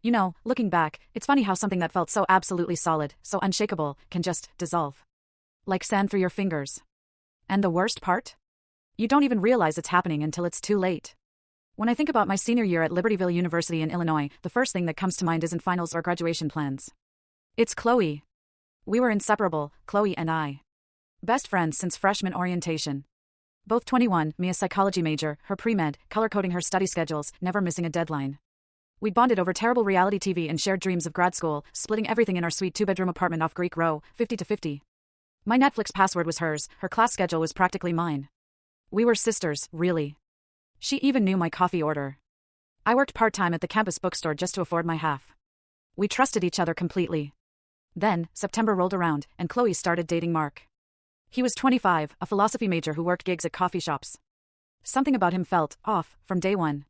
You know, looking back, it's funny how something that felt so absolutely solid, so unshakable, can just dissolve. Like sand through your fingers. And the worst part? You don't even realize it's happening until it's too late. When I think about my senior year at Libertyville University in Illinois, the first thing that comes to mind isn't finals or graduation plans. It's Chloe. We were inseparable, Chloe and I. Best friends since freshman orientation. Both 21, me a psychology major, her pre-med, color-coding her study schedules, never missing a deadline. We bonded over terrible reality TV and shared dreams of grad school, splitting everything in our sweet two-bedroom apartment off Greek Row, 50 to 50. My Netflix password was hers, her class schedule was practically mine. We were sisters, really. She even knew my coffee order. I worked part-time at the campus bookstore just to afford my half. We trusted each other completely. Then, September rolled around, and Chloe started dating Mark. He was 25, a philosophy major who worked gigs at coffee shops. Something about him felt off from day one.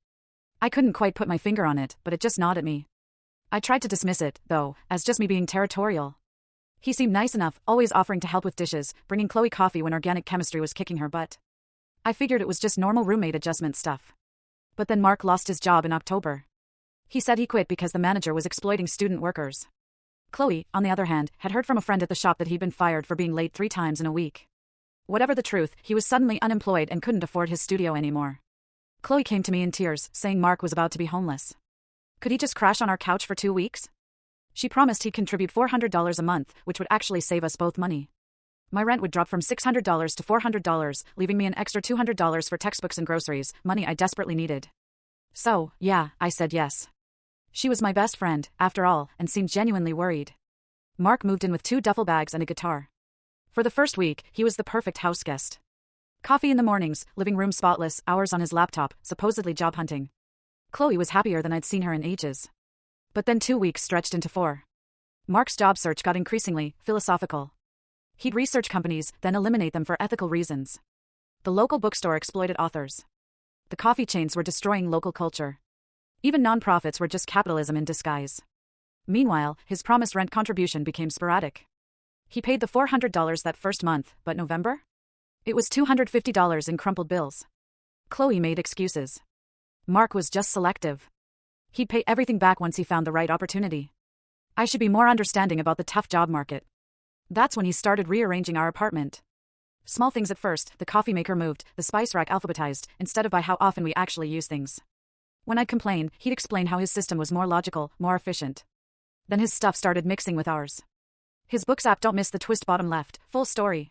I couldn't quite put my finger on it, but it just gnawed at me. I tried to dismiss it, though, as just me being territorial. He seemed nice enough, always offering to help with dishes, bringing Chloe coffee when organic chemistry was kicking her butt. I figured it was just normal roommate adjustment stuff. But then Mark lost his job in October. He said he quit because the manager was exploiting student workers. Chloe, on the other hand, had heard from a friend at the shop that he'd been fired for being late 3 times in a week. Whatever the truth, he was suddenly unemployed and couldn't afford his studio anymore. Chloe came to me in tears, saying Mark was about to be homeless. Could he just crash on our couch for 2 weeks? She promised he'd contribute $400 a month, which would actually save us both money. My rent would drop from $600 to $400, leaving me an extra $200 for textbooks and groceries, money I desperately needed. So, yeah, I said yes. She was my best friend, after all, and seemed genuinely worried. Mark moved in with 2 duffel bags and a guitar. For the first week, he was the perfect house guest. Coffee in the mornings, living room spotless, hours on his laptop, supposedly job hunting. Chloe was happier than I'd seen her in ages. But then 2 weeks stretched into 4. Mark's job search got increasingly philosophical. He'd research companies, then eliminate them for ethical reasons. The local bookstore exploited authors. The coffee chains were destroying local culture. Even nonprofits were just capitalism in disguise. Meanwhile, his promised rent contribution became sporadic. He paid the $400 that first month, but November? It was $250 in crumpled bills. Chloe made excuses. Mark was just selective. He'd pay everything back once he found the right opportunity. I should be more understanding about the tough job market. That's when he started rearranging our apartment. Small things at first, the coffee maker moved, the spice rack alphabetized, instead of by how often we actually use things. When I'd complain, he'd explain how his system was more logical, more efficient. Then his stuff started mixing with ours. His books app don't miss the twist bottom left, full story.